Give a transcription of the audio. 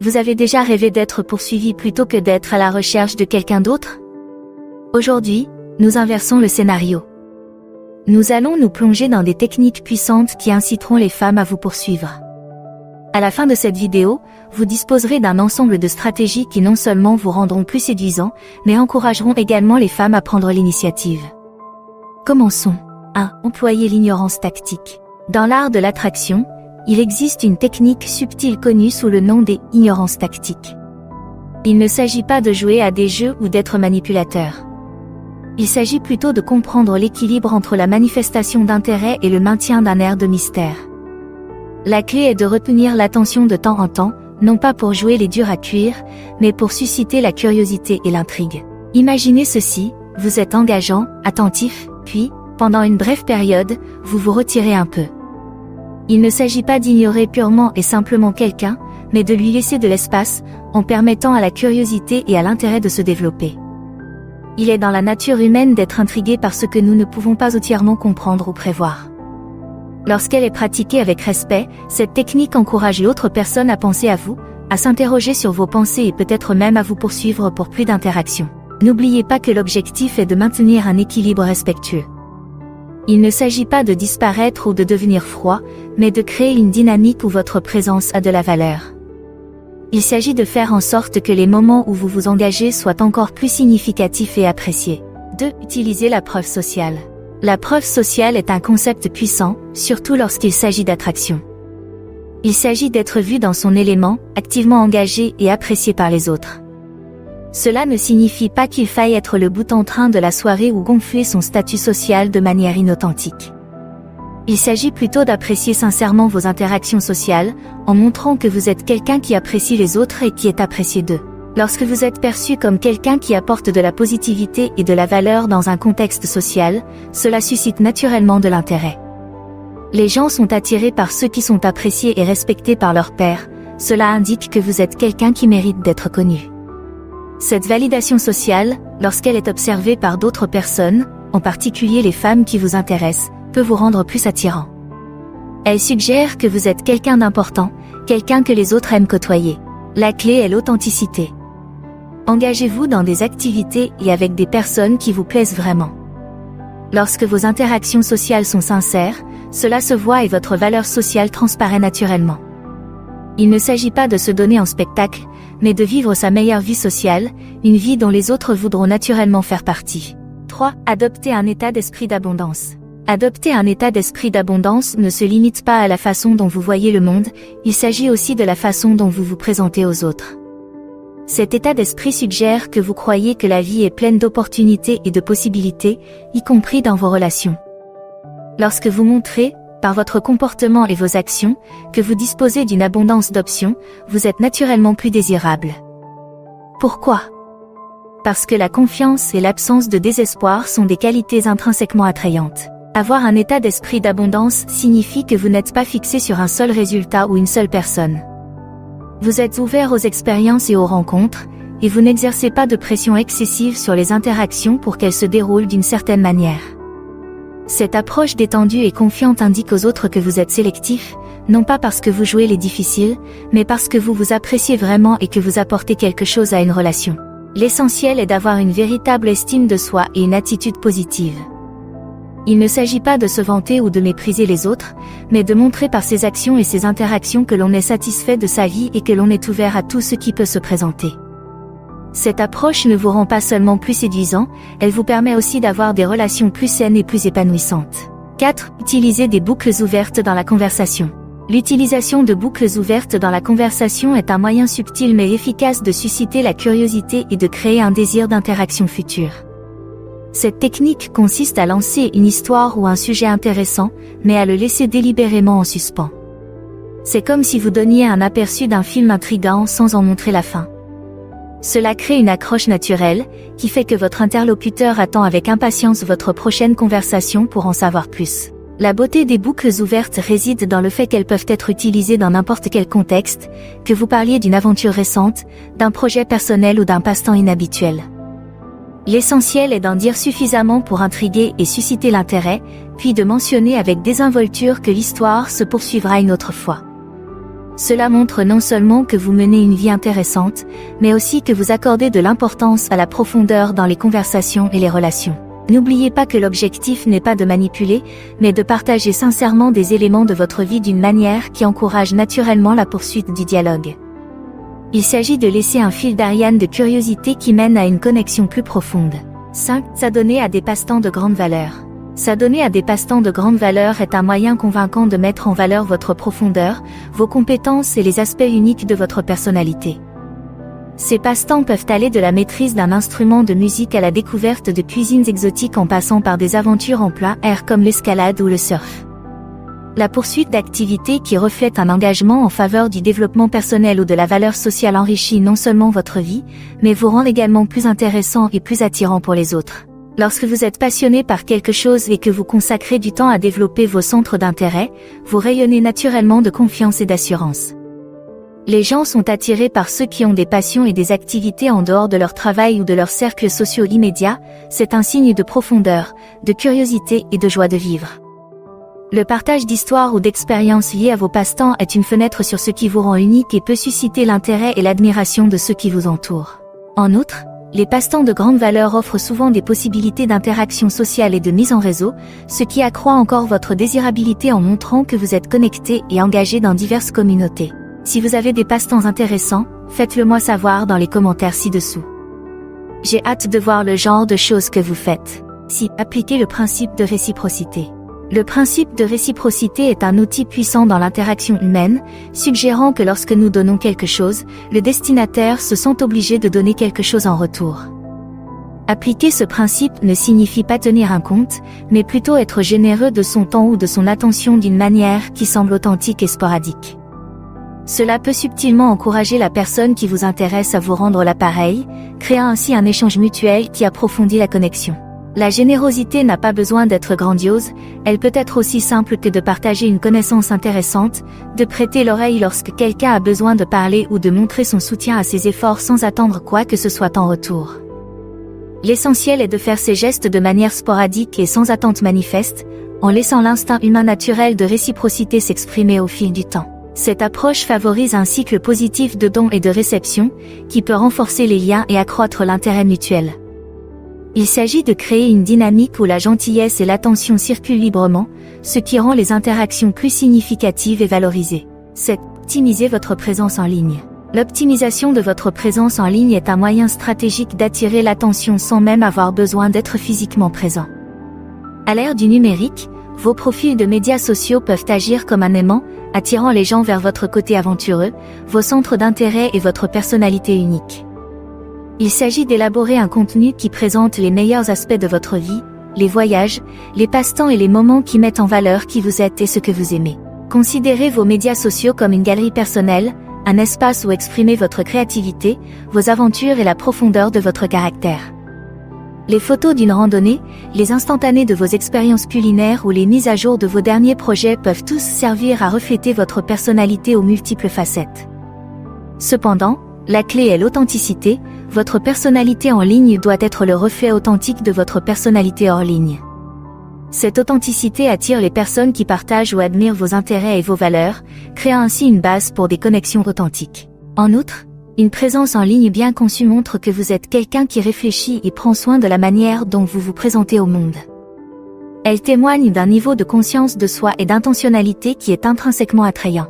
Vous avez déjà rêvé d'être poursuivi plutôt que d'être à la recherche de quelqu'un d'autre? Aujourd'hui, nous inversons le scénario. Nous allons nous plonger dans des techniques puissantes qui inciteront les femmes à vous poursuivre. À la fin de cette vidéo, vous disposerez d'un ensemble de stratégies qui non seulement vous rendront plus séduisants, mais encourageront également les femmes à prendre l'initiative. Commençons. 1. Employer l'ignorance tactique. Dans l'art de l'attraction, il existe une technique subtile connue sous le nom des ignorances tactiques. Il ne s'agit pas de jouer à des jeux ou d'être manipulateur. Il s'agit plutôt de comprendre l'équilibre entre la manifestation d'intérêt et le maintien d'un air de mystère. La clé est de retenir l'attention de temps en temps, non pas pour jouer les durs à cuire, mais pour susciter la curiosité et l'intrigue. Imaginez ceci, vous êtes engageant, attentif, puis, pendant une brève période, vous vous retirez un peu. Il ne s'agit pas d'ignorer purement et simplement quelqu'un, mais de lui laisser de l'espace, en permettant à la curiosité et à l'intérêt de se développer. Il est dans la nature humaine d'être intrigué par ce que nous ne pouvons pas entièrement comprendre ou prévoir. Lorsqu'elle est pratiquée avec respect, cette technique encourage l'autre personne à penser à vous, à s'interroger sur vos pensées et peut-être même à vous poursuivre pour plus d'interactions. N'oubliez pas que l'objectif est de maintenir un équilibre respectueux. Il ne s'agit pas de disparaître ou de devenir froid, mais de créer une dynamique où votre présence a de la valeur. Il s'agit de faire en sorte que les moments où vous vous engagez soient encore plus significatifs et appréciés. 2. Utilisez la preuve sociale. La preuve sociale est un concept puissant, surtout lorsqu'il s'agit d'attraction. Il s'agit d'être vu dans son élément, activement engagé et apprécié par les autres. Cela ne signifie pas qu'il faille être le bout en train de la soirée ou gonfler son statut social de manière inauthentique. Il s'agit plutôt d'apprécier sincèrement vos interactions sociales, en montrant que vous êtes quelqu'un qui apprécie les autres et qui est apprécié d'eux. Lorsque vous êtes perçu comme quelqu'un qui apporte de la positivité et de la valeur dans un contexte social, cela suscite naturellement de l'intérêt. Les gens sont attirés par ceux qui sont appréciés et respectés par leurs pairs, cela indique que vous êtes quelqu'un qui mérite d'être connu. Cette validation sociale, lorsqu'elle est observée par d'autres personnes, en particulier les femmes qui vous intéressent, peut vous rendre plus attirant. Elle suggère que vous êtes quelqu'un d'important, quelqu'un que les autres aiment côtoyer. La clé est l'authenticité. Engagez-vous dans des activités et avec des personnes qui vous plaisent vraiment. Lorsque vos interactions sociales sont sincères, cela se voit et votre valeur sociale transparaît naturellement. Il ne s'agit pas de se donner en spectacle, mais de vivre sa meilleure vie sociale, une vie dont les autres voudront naturellement faire partie. 3. Adopter un état d'esprit d'abondance. Adopter un état d'esprit d'abondance ne se limite pas à la façon dont vous voyez le monde, il s'agit aussi de la façon dont vous vous présentez aux autres. Cet état d'esprit suggère que vous croyez que la vie est pleine d'opportunités et de possibilités, y compris dans vos relations. Lorsque vous montrez, par votre comportement et vos actions, que vous disposez d'une abondance d'options, vous êtes naturellement plus désirable. Pourquoi? Parce que la confiance et l'absence de désespoir sont des qualités intrinsèquement attrayantes. Avoir un état d'esprit d'abondance signifie que vous n'êtes pas fixé sur un seul résultat ou une seule personne. Vous êtes ouvert aux expériences et aux rencontres, et vous n'exercez pas de pression excessive sur les interactions pour qu'elles se déroulent d'une certaine manière. Cette approche détendue et confiante indique aux autres que vous êtes sélectif, non pas parce que vous jouez les difficiles, mais parce que vous vous appréciez vraiment et que vous apportez quelque chose à une relation. L'essentiel est d'avoir une véritable estime de soi et une attitude positive. Il ne s'agit pas de se vanter ou de mépriser les autres, mais de montrer par ses actions et ses interactions que l'on est satisfait de sa vie et que l'on est ouvert à tout ce qui peut se présenter. Cette approche ne vous rend pas seulement plus séduisant, elle vous permet aussi d'avoir des relations plus saines et plus épanouissantes. 4. Utilisez des boucles ouvertes dans la conversation. L'utilisation de boucles ouvertes dans la conversation est un moyen subtil mais efficace de susciter la curiosité et de créer un désir d'interaction future. Cette technique consiste à lancer une histoire ou un sujet intéressant, mais à le laisser délibérément en suspens. C'est comme si vous donniez un aperçu d'un film intriguant sans en montrer la fin. Cela crée une accroche naturelle, qui fait que votre interlocuteur attend avec impatience votre prochaine conversation pour en savoir plus. La beauté des boucles ouvertes réside dans le fait qu'elles peuvent être utilisées dans n'importe quel contexte, que vous parliez d'une aventure récente, d'un projet personnel ou d'un passe-temps inhabituel. L'essentiel est d'en dire suffisamment pour intriguer et susciter l'intérêt, puis de mentionner avec désinvolture que l'histoire se poursuivra une autre fois. Cela montre non seulement que vous menez une vie intéressante, mais aussi que vous accordez de l'importance à la profondeur dans les conversations et les relations. N'oubliez pas que l'objectif n'est pas de manipuler, mais de partager sincèrement des éléments de votre vie d'une manière qui encourage naturellement la poursuite du dialogue. Il s'agit de laisser un fil d'Ariane de curiosité qui mène à une connexion plus profonde. 5. S'adonner à des passe-temps de grande valeur. S'adonner à des passe-temps de grande valeur est un moyen convaincant de mettre en valeur votre profondeur, vos compétences et les aspects uniques de votre personnalité. Ces passe-temps peuvent aller de la maîtrise d'un instrument de musique à la découverte de cuisines exotiques en passant par des aventures en plein air comme l'escalade ou le surf. La poursuite d'activités qui reflètent un engagement en faveur du développement personnel ou de la valeur sociale enrichit non seulement votre vie, mais vous rend également plus intéressant et plus attirant pour les autres. Lorsque vous êtes passionné par quelque chose et que vous consacrez du temps à développer vos centres d'intérêt, vous rayonnez naturellement de confiance et d'assurance. Les gens sont attirés par ceux qui ont des passions et des activités en dehors de leur travail ou de leurs cercles sociaux immédiats, c'est un signe de profondeur, de curiosité et de joie de vivre. Le partage d'histoires ou d'expériences liées à vos passe-temps est une fenêtre sur ce qui vous rend unique et peut susciter l'intérêt et l'admiration de ceux qui vous entourent. En outre, les passe-temps de grande valeur offrent souvent des possibilités d'interaction sociale et de mise en réseau, ce qui accroît encore votre désirabilité en montrant que vous êtes connecté et engagé dans diverses communautés. Si vous avez des passe-temps intéressants, faites-le moi savoir dans les commentaires ci-dessous. J'ai hâte de voir le genre de choses que vous faites. Si, appliquez le principe de réciprocité. Le principe de réciprocité est un outil puissant dans l'interaction humaine, suggérant que lorsque nous donnons quelque chose, le destinataire se sent obligé de donner quelque chose en retour. Appliquer ce principe ne signifie pas tenir un compte, mais plutôt être généreux de son temps ou de son attention d'une manière qui semble authentique et sporadique. Cela peut subtilement encourager la personne qui vous intéresse à vous rendre l'appareil, créant ainsi un échange mutuel qui approfondit la connexion. La générosité n'a pas besoin d'être grandiose, elle peut être aussi simple que de partager une connaissance intéressante, de prêter l'oreille lorsque quelqu'un a besoin de parler ou de montrer son soutien à ses efforts sans attendre quoi que ce soit en retour. L'essentiel est de faire ces gestes de manière sporadique et sans attente manifeste, en laissant l'instinct humain naturel de réciprocité s'exprimer au fil du temps. Cette approche favorise un cycle positif de dons et de réception, qui peut renforcer les liens et accroître l'intérêt mutuel. Il s'agit de créer une dynamique où la gentillesse et l'attention circulent librement, ce qui rend les interactions plus significatives et valorisées. 7. Optimiser votre présence en ligne. L'optimisation de votre présence en ligne est un moyen stratégique d'attirer l'attention sans même avoir besoin d'être physiquement présent. À l'ère du numérique, vos profils de médias sociaux peuvent agir comme un aimant, attirant les gens vers votre côté aventureux, vos centres d'intérêt et votre personnalité unique. Il s'agit d'élaborer un contenu qui présente les meilleurs aspects de votre vie, les voyages, les passe-temps et les moments qui mettent en valeur qui vous êtes et ce que vous aimez. Considérez vos médias sociaux comme une galerie personnelle, un espace où exprimer votre créativité, vos aventures et la profondeur de votre caractère. Les photos d'une randonnée, les instantanés de vos expériences culinaires ou les mises à jour de vos derniers projets peuvent tous servir à refléter votre personnalité aux multiples facettes. Cependant, la clé est l'authenticité, votre personnalité en ligne doit être le reflet authentique de votre personnalité hors ligne. Cette authenticité attire les personnes qui partagent ou admirent vos intérêts et vos valeurs, créant ainsi une base pour des connexions authentiques. En outre, une présence en ligne bien conçue montre que vous êtes quelqu'un qui réfléchit et prend soin de la manière dont vous vous présentez au monde. Elle témoigne d'un niveau de conscience de soi et d'intentionnalité qui est intrinsèquement attrayant.